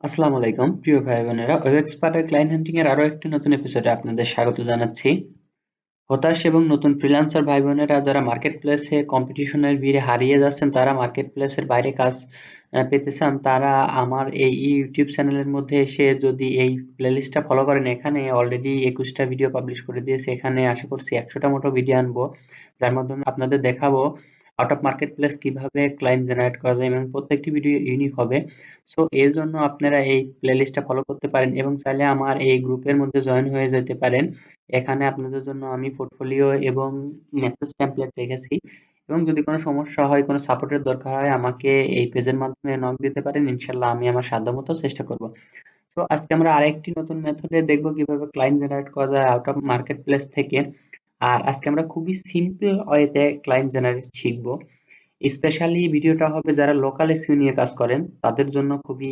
আসসালামু আলাইকুম প্রিয় ভাই বোনেরা, ওয়েব এক্সপার্টের ক্লায়েন্ট হান্টিং এর আরো একটি নতুন এপিসোডে আপনাদের স্বাগত জানাচ্ছি। হতাশ এবং নতুন ফ্রিল্যান্সার ভাই বোনেরা যারা মার্কেট প্লেসে কম্পিটিশনের ভিড়ে হারিয়ে যাচ্ছেন, তারা মার্কেট প্লেসের বাইরে কাজ পেতে চান, তারা আমার এই ইউটিউব চ্যানেলের মধ্যে এসে যদি এই প্লেলিস্টটা ফলো করেন, এখানে অলরেডি 21টা ভিডিও পাবলিশ করে দিয়েছে। এখানে আশা করছি 100টা মতো ভিডিও আনবো, যার মাধ্যমে আপনাদের দেখাবো আউট অফ মার্কেট প্লেস কিভাবে ক্লায়েন্ট জেনারেট করা যায়, এবং প্রত্যেকটি ভিডিও ইউনিক হবে। সো এর জন্য আপনারা এই প্লেলিস্টটা ফলো করতে পারেন এবং চাইলে আমার এই গ্রুপের মধ্যে জয়েন হয়ে যেতে পারেন। এখানে আপনাদের জন্য আমি পোর্টফোলিও এবং মেসেজ টেমপ্লেট রেখেছি, এবং যদি কোনো সমস্যা হয়, কোনো সাপোর্টের দরকার হয়, আমাকে এই পেজের মাধ্যমে নক দিতে পারেন। ইনশাল্লাহ আমি আমার সাধ্যমতো চেষ্টা করব। তো আজকে আমরা আরেকটি নতুন মেথডে দেখব কিভাবে ক্লায়েন্ট জেনারেট করা যায় আউট অফ মার্কেট প্লেস থেকে। আর আজকে আমরা খুবই সিম্পল ওয়েতে ক্লায়েন্ট জেনারেট শিখবো। স্পেশালি ভিডিওটা হবে যারা লোকাল এসইও নিয়ে কাজ করেন, তাদের জন্য খুবই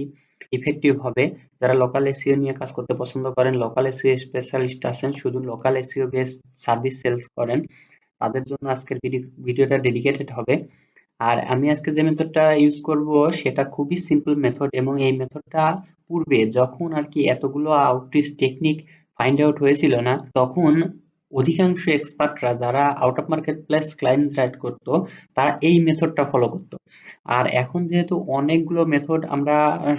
ইফেক্টিভ হবে। যারা লোকাল এসইও নিয়ে কাজ করতে পছন্দ করেন, লোকাল এসইও স্পেশালিস্ট আছেন, শুধু local SEO base service sales করেন, তাদের জন্য আজকের ভিডিওটা ডেডিকেটেড হবে। আর আমি আজকে যে মেথডটা ইউজ করব সেটা খুবই সিম্পল মেথড, এবং এই মেথডটা পূর্বে যখন আর কি এতগুলো আউটরিচ টেকনিক ফাইন্ড আউট হয়েছিল না, তখন অধিকাংশ এক্সপার্টরা যারা out of market place client generate করতো, তারা এই মেথডটা ফলো করতো। আর এখন যেহেতু অনেকগুলো মেথড আমরা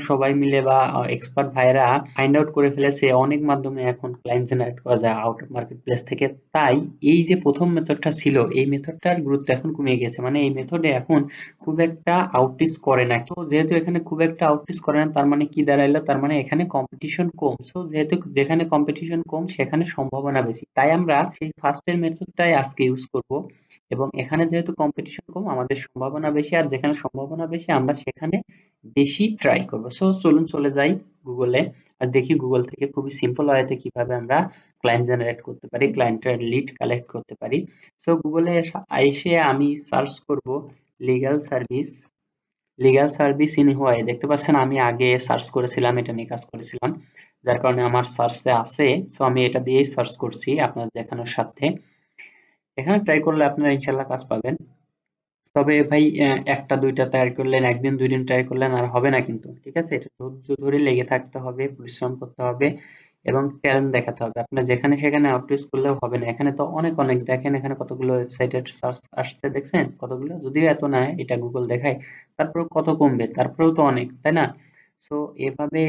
সবাই মিলে বা এক্সপার্ট ভাইরা ফাইন্ড আউট করে ফেলেছে, অনেক মাধ্যমে এখন ক্লায়েন্ট জেনারেট করা যায় আউট অফ মার্কেট প্লেস থেকে। তাই এই যে প্রথম মেথডটা ছিল, এই মেথডটার গুরুত্ব এখন কমে গেছে, মানে এই মেথডে এখন খুব একটা আউটরিচ করে না। তো যেহেতু এখানে খুব একটা আউটরিচ করে না, তার মানে কি দাঁড়াইলো, তার মানে এখানে কম্পিটিশন কম। সো যেহেতু যেখানে কম্পিটিশন কম সেখানে সম্ভাবনা বেশি, তাই আমরা সেই ফার্স্টের মেথডটাই আজকে ইউজ করব। এবং এখানে যেহেতু কম্পিটিশন কম, আমাদের সম্ভাবনা বেশি, আর যেখানে সম্ভাবনা বেশি আমরা সেখানে বেশি ট্রাই করব। সো চলুন চলে যাই গুগলে, আর দেখি গুগল থেকে খুবই সিম্পল ওয়েতে কিভাবে আমরা ক্লায়েন্ট জেনারেট করতে পারি, ক্লায়েন্টের লিড কালেক্ট করতে পারি। সো গুগলে এসে আমি সার্চ করব legal service. Legal service in why, দেখতে পাচ্ছেন আমি আগে সার্চ করেছিলাম, এটা নিয়ে কাজ করেছিলাম, যার কারণে আমার সার্চে আছে। সো আমি এটা দিয়েই সার্চ করছি আপনাদের দেখানোর সাথে। এখানে ট্রাই করলে আপনারা ইনশাল্লাহ কাজ পাবেন। তবে ভাই, একটা দুইটা ট্রাই করলেন, একদিন দুই দিন ট্রাই করলেন আর হবে না কিন্তু, ঠিক আছে? এটা ধৈর্য ধরে লেগে থাকতে হবে, পরিশ্রম করতে হবে এবং ট্যালেন্ট দেখাতে হবে। আপনার যেখানে সেখানে আউটরিচ করলেও হবে না। এখানে তো অনেক অনেক দেখেন, এখানে কতগুলো ওয়েবসাইটের সার্চ আসছে, দেখছেন কতগুলো? যদিও এত না, এটা গুগল দেখায়, তারপরেও কত কমবে, তারপরেও তো অনেক, তাই না? সো এভাবে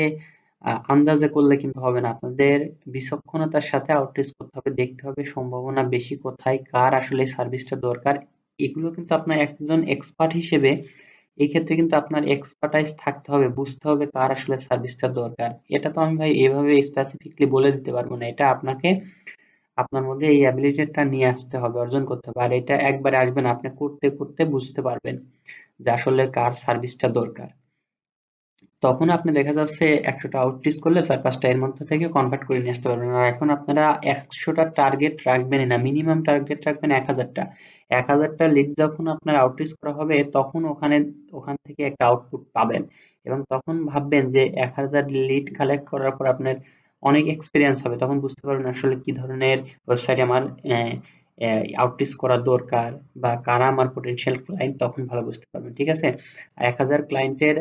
আন্দাজে করলে কিন্তু হবে না। আপনাদের বিচক্ষণতার সাথে আউটরিচ করতে হবে, দেখতে হবে সম্ভাবনা বেশি কোথায়, কার আসলে সার্ভিসটা দরকার। এগুলো কিন্তু আপনার একজন এক্সপার্ট হিসেবে এই ক্ষেত্রে কিন্তু আপনার এক্সপার্টাইজ থাকতে হবে, বুঝতে হবে কার আসলে সার্ভিসটা দরকার। এটা তো আমি ভাই এভাবে স্পেসিফিকলি বলে দিতে পারবো না, এটা আপনাকে আপনার মধ্যে এই অ্যাবিলিটিটা নিয়ে আসতে হবে, অর্জন করতে হবে। আর এটা একবারে আসবে না, আপনি করতে করতে বুঝতে পারবেন যে আসলে কার সার্ভিসটা দরকার। তখন আপনি দেখা যাচ্ছে 100টা আউটরিচ করলে 4-5টা এর মধ্যে থেকে কনভার্ট করে নিয়ে আসতে পারবেন। আর এখন আপনারা 100টা টার্গেট রাখবেনই না, মিনিমাম টার্গেট রাখবেন 1000টা। 1000টা লিড যখন আপনার আউটরিচ করা হবে, তখন ওখান থেকে একটা আউটপুট পাবেন, এবং তখন ভাববেন যে 1000 লিড কালেক্ট করার পর আপনার অনেক এক্সপিরিয়েন্স হবে। তখন বুঝতে পারবেন আসলে কি ধরনের ওয়েবসাইট আমার আউটরিচ করা দরকার, বা কারা আমার পটেনশিয়াল ক্লায়েন্ট, তখন ভালো বুঝতে পারবেন, ঠিক আছে? 1000 ক্লায়েন্টের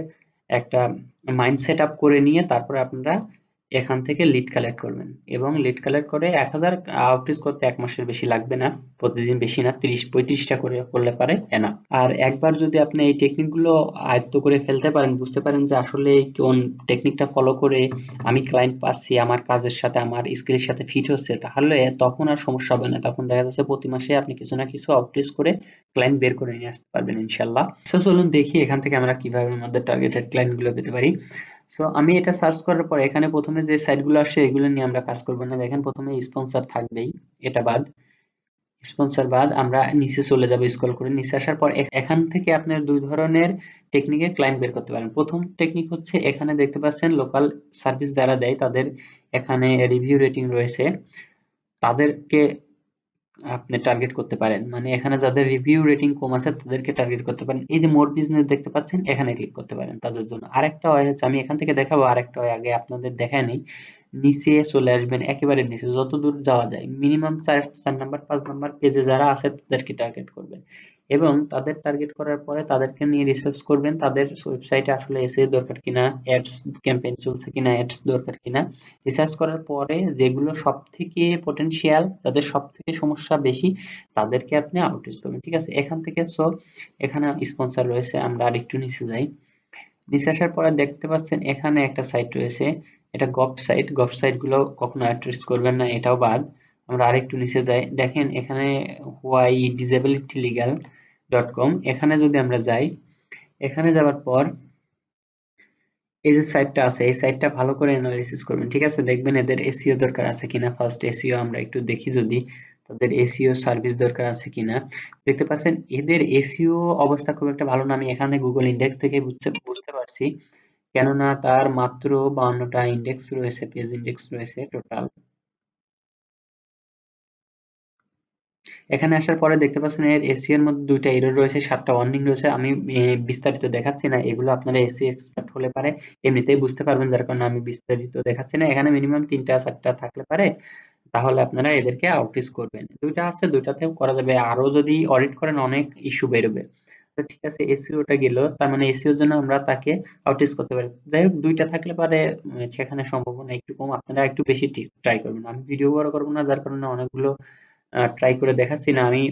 একটা মাইন্ড সেট আপ করে নিয়ে তারপরে আপনারা এখান থেকে লিড কালেক্ট করবেন, এবং লিড কালেক্ট করে 1000 আউটরিচ করতে 1 মাসের বেশি লাগবে না, প্রতিদিন বেশি না, 30-35টা করে করলে পারে এনা। আর একবার যদি আপনি এই টেকনিকগুলো আয়ত্ত করে ফেলতে পারেন, বুঝতে পারেন যে আসলে কোন টেকনিকটা ফলো করে আমি ক্লায়েন্ট পাচ্ছি, আমার কাজের সাথে আমার স্কিলের সাথে ফিট হচ্ছে, তাহলে তখন আর সমস্যা হবে না। তখন দেখা যাচ্ছে প্রতি মাসে আপনি কিছু না কিছু আউটরিচ করে ক্লায়েন্ট বের করে নিয়ে আসতে পারবেন ইনশাল্লাহ। সো চলুন দেখি এখান থেকে আমরা কিভাবে আমাদের টার্গেটেড ক্লায়েন্ট গুলো পেতে পারি। সো আমি এটা সার্চ করার পর এখানে প্রথমে যে সাইট গুলো আসছে, এগুলো নিয়ে আমরা কাজ করবো না। দেখেন প্রথমে স্পন্সর থাকবেই, এটা বাদ। স্পন্সর বাদ, আমরা নিচে চলে যাবো, স্ক্রল করে নিচে আসার পর এখান থেকে আপনার দুই ধরনের টেকনিকে ক্লায়েন্ট বের করতে পারেন। প্রথম টেকনিক হচ্ছে, এখানে দেখতে পাচ্ছেন লোকাল সার্ভিস যারা দেয় তাদের এখানে রিভিউ রেটিং রয়েছে, তাদেরকে আপনি টার্গেট করতে পারেন। মানে এখানে যাদের রিভিউ রেটিং কম আছে তাদেরকে টার্গেট করতে পারেন। এই যে মোর বিজনেস দেখতে পাচ্ছেন, এখানে ক্লিক করতে পারেন তাদের জন্য। আরেকটা হয় হচ্ছে, আমি এখান থেকে দেখাবো, আরেকটা হয় আগে আপনাদের দেখায় নেই। নিচে চলে আসবেন, একেবারে নিচে যত দূর যাওয়া যায়, মিনিমাম 4 নাম্বার 5 নাম্বার পেজে যারা আছে তাদেরকে টার্গেট করবেন। এবং তাদের টার্গেট করার পরে তাদেরকে নিয়ে রিসার্চ করবেন তাদের ওয়েবসাইটে আসলে এসএ দরকার কিনা, অ্যাডস ক্যাম্পেইন চলছে কিনা, অ্যাডস দরকার কিনা। রিসার্চ করার পরে যেগুলো সবথেকে পটেনশিয়াল, যাদের সবথেকে সমস্যা বেশি, তাদেরকে আপনি আউটরিচ করবেন। ঠিক আছে? এখান থেকে এখানে স্পন্সর রয়েছে। আমরা আরেকটু নিচে যাই। নিচে আসার পরে দেখতে পাচ্ছেন এখানে একটা সাইট রয়েছে। এটা গভ সাইট। গভ সাইট গুলো কখনো অ্যাড্রেস করবেন না, এটাও বাদ। আমরা আরেকটু নিচে যাই। দেখেন এখানে হোয়াই ডিসেবিলিটি লিগ্যাল .com, এখানে যদি আমরা যাই, এখানে যাওয়ার পর এই যে সাইটটা আছে, এই সাইটটা ভালো করে অ্যানালাইসিস করবেন। ঠিক আছে? দেখবেন এদের এসইও দরকার আছে কিনা। ফার্স্ট এসইও আমরা একটু দেখি, যদি তাদের এসইও সার্ভিস দরকার আছে কিনা। দেখতে পাচ্ছেন এদের এসইও অবস্থা খুব একটা ভালো না। আমি এখানে গুগল ইন্ডেক্স থেকে বুঝতে পারছি, কেননা তার মাত্র 52টা ইন্ডেক্স রয়েছে, পেজ ইন্ডেক্স রয়েছে টোটাল। এখানে আসার পরে দেখতে পাচ্ছেন এর এসইও এর মধ্যে 2টা এরর রয়েছে, 7টা ওয়ার্নিং রয়েছে। আমি বিস্তারিত দেখাচ্ছি না, এগুলো আপনারা এসইও এক্সপার্ট হলে পারে এমনিতেই বুঝতে পারবেন, যার কারণে আমি বিস্তারিত দেখাচ্ছি না। এখানে মিনিমাম 3টা 4টা থাকলে পারে, তাহলে আপনারা এদেরকে আউটরিচ করবেন। 2টা আছে, 2টাতেও করা যাবে। আরো যদি অডিট করেন অনেক ইস্যু বেরোবে। তো ঠিক আছে, এসইওটা গেল, তার মানে এসইওর জন্য আমরা তাকে আউটরিচ করতে পারি। যাই হোক, 2টা থাকলে পারে সেখানে সম্ভাবনা একটু কম, আপনারা একটু বেশি ট্রাই করবেন। আমি ভিডিও বড় করবো না, যার কারণে অনেকগুলো ট্রাই করে দেখাচ্ছি না, আমি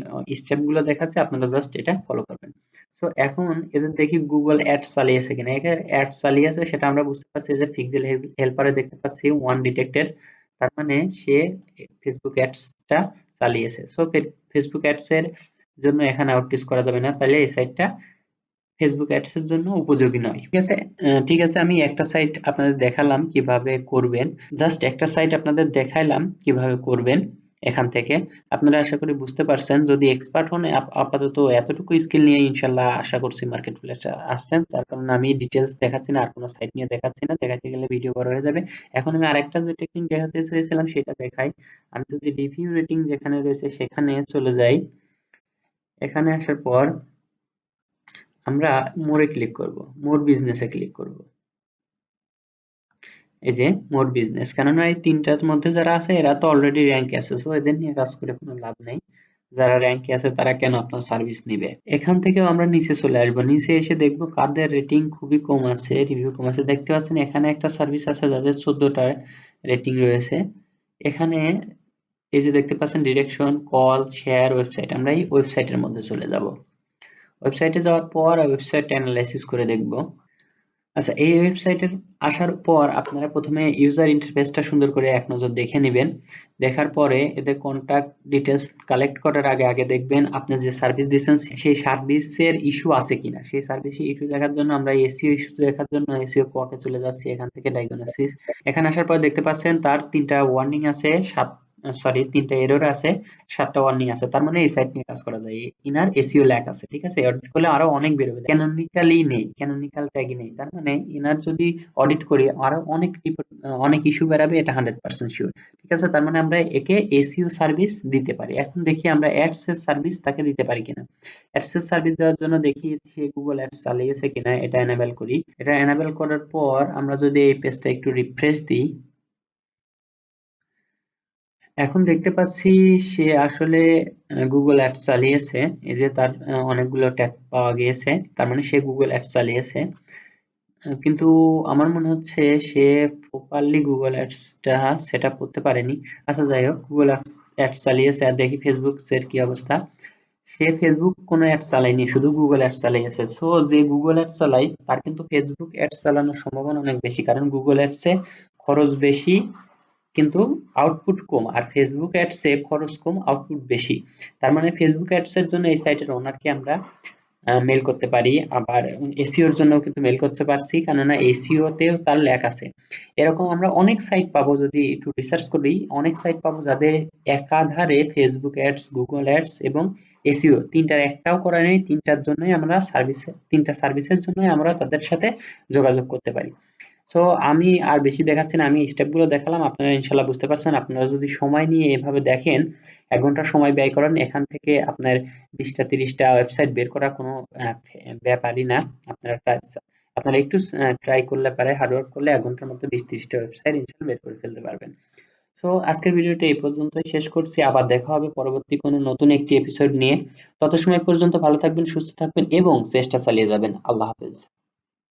স্টেপ গুলো দেখাচ্ছি, আপনারা জাস্ট এটা ফলো করবেন। সো এখন এদের দেখি গুগল অ্যাডস চালিয়েছে কিনা। এখানে অ্যাডস চালিয়েছে সেটা আমরা বুঝতে পারছি যে পিক্সেল হেল্পারে দেখতে পাচ্ছি ওয়ান ডিটেক্টেড, তার মানে সে ফেসবুক অ্যাডসটা চালিয়েছে। সো ফেসবুক অ্যাডস এর জন্য এখানে আউটরিচ করা যাবে না, তাহলে এই সাইটটা ফেসবুক অ্যাডস এর জন্য উপযোগী নয়। ঠিক আছে? ঠিক আছে, আমি একটা সাইট আপনাদের দেখালাম কিভাবে করবেন, জাস্ট একটা সাইট আপনাদের দেখাইলাম কিভাবে করবেন। এখান থেকে আপনারা আশা করি বুঝতে পারছেন। যদি এক্সপার্ট হন, আপাতত এতটুকু স্কিল নিয়ে ইনশাল্লাহ আশা করছি মার্কেট প্লেসে আসছেন, তার কারণে আমি ডিটেলস দেখাচ্ছি না, আর কোনো সাইট নিয়ে দেখাচ্ছি না, দেখাতে গেলে ভিডিও বড় হয়ে যাবে। এখন আমি আরেকটা যে টেকনিক দেখাতে চেয়েছিলাম সেটা দেখাই। আমি যদি রিভিউ রেটিং যেখানে রয়েছে সেখানে চলে যাই, এখানে আসার পর আমরা মোরে ক্লিক করব, মোর বিজনেসে ক্লিক করব। এই যে মোর বিজনেস, কেননা এই তিনটার মধ্যে যারা আছে এরা তো অলরেডি র্যাঙ্কে আছে, সো এদের নিয়ে কাজ করে কোনো লাভ নেই। যারা র্যাঙ্কে আছে তারা কেন আপনার সার্ভিস নিবে। এখান থেকেও আমরা নিচে চলে আসবো, নিচে এসে দেখবো কাদের রেটিং খুবই কম আছে, রিভিউ কম আছে। দেখতে পাচ্ছেন এখানে একটা সার্ভিস আছে যাদের 14টা রেটিং রয়েছে। এখানে এই যে দেখতে পাচ্ছেন ডিরেকশন, কল, শেয়ার, ওয়েবসাইট, আমরা এই ওয়েবসাইটের মধ্যে চলে যাব। ওয়েবসাইটে যাওয়ার পর ওয়েবসাইট অ্যানালাইসিস করে দেখব। আচ্ছা, এই ওয়েবসাইটের আসার পর আপনারা প্রথমে ইউজার ইন্টারফেসটা সুন্দর করে এক নজর দেখে নেবেন। দেখার পরে এদের কন্টাক্ট ডিটেলস কালেক্ট করার আগে আগে দেখবেন আপনি যে সার্ভিস দিচ্ছেন সেই সার্ভিসের ইস্যু আছে কিনা। সেই সার্ভিসের ইস্যু দেখার জন্য আমরা এসইও ইস্যু দেখার জন্য এসইও কোয়াকে চলে যাচ্ছি। এখান থেকে ডায়াগনোসিস, এখানে আসার পর দেখতে পাচ্ছেন তার 3টা ওয়ার্নিং আছে, 3টা এরর আছে, 7টা ওয়ার্নিং আছে। তার মানে এই সাইট নিয়ে কাজ করা যায়। ইনার এসইও ল্যাক আছে। ঠিক আছে? অডিট করলে আরো অনেক বেরোবে। ক্যানোনিক্যালি নেই, ক্যানোনিক্যাল ট্যাগই নেই, তার মানে ইনার যদি অডিট করি আরো অনেক রিপোর্ট, অনেক ইস্যু বেরাবে, এটা 100% শিওর। ঠিক আছে? তার মানে আমরা একে এসইও সার্ভিস দিতে পারি। এখন দেখি আমরা অ্যাডস এর সার্ভিস তাকে দিতে পারি কিনা। অ্যাডস এর সার্ভিস দেওয়ার জন্য দেখি সে গুগল অ্যাডস চালিয়েছে কিনা, এটা এনাবেল করি। এটা এনাবেল করার পর আমরা যদি এই পেজটা একটু রিফ্রেশ দিই, এখন দেখতে পাচ্ছি সে আসলে গুগল অ্যাডস চালিয়েছে। এই যে তার অনেকগুলো ট্যাগ পাওয়া গিয়েছে, তার মানে সে গুগল অ্যাডস চালিয়েছে। কিন্তু আমার মনে হচ্ছে সে প্রপারলি গুগল অ্যাডসটা সেট আপ করতে পারেনি। আচ্ছা, যাই হোক, গুগল অ্যাডস চালিয়েছে। আর দেখি ফেসবুক এর কি অবস্থা। সে ফেসবুক কোনো অ্যাডস চালায়নি, শুধু গুগল অ্যাডস চালিয়েছে। সো যে গুগল অ্যাডস চালায় তার কিন্তু ফেসবুক অ্যাডস চালানোর সম্ভাবনা অনেক বেশি, কারণ গুগল অ্যাডসে খরচ বেশি কিন্তু আউটপুট কম, আর ফেসবুক অ্যাডসে খরচ কম আউটপুট বেশি। তার মানে ফেসবুক অ্যাডস এর জন্য এই সাইটের ওনারকে আমরা মেল করতে পারি, আবার এসইওর জন্য কিন্তু মেল করতে পারছি, কেননা এসইও তেও তার ল্যাক আছে। এরকম আমরা অনেক সাইট পাবো, যদি একটু রিসার্চ করি অনেক সাইট পাবো যাদের একাধারে ফেসবুক অ্যাডস, গুগল অ্যাডস এবং এসইও তিনটার একটাও করা নেই। তিনটা সার্ভিসের জন্যই আমরা তাদের সাথে যোগাযোগ করতে পারি। সো আমি আর বেশি দেখাচ্ছি না, আমি স্টেপ গুলো দেখালাম, আপনারা ইনশাল্লাহ বুঝতে পারছেন। আপনারা যদি সময় নিয়ে এভাবে দেখেন, 1 ঘন্টা সময় ব্যয় করেন, এখান থেকে আপনার 20টা 30টা ওয়েবসাইট বের করা কোনো ব্যাপারই না। আপনারা আপনারা একটু ট্রাই করলে পারে, হার্ডওয়ার্ক করলে 1 ঘন্টার মধ্যে 20 30টা ওয়েবসাইট ইনশাল্লাহ বের করে ফেলতে পারবেন। সো আজকের ভিডিওটা এই পর্যন্তই শেষ করছি। আবার দেখা হবে পরবর্তী কোনো নতুন একটি এপিসোড নিয়ে। তত সময় পর্যন্ত ভালো থাকবেন, সুস্থ থাকবেন এবং চেষ্টা চালিয়ে যাবেন। আল্লাহ হাফেজ।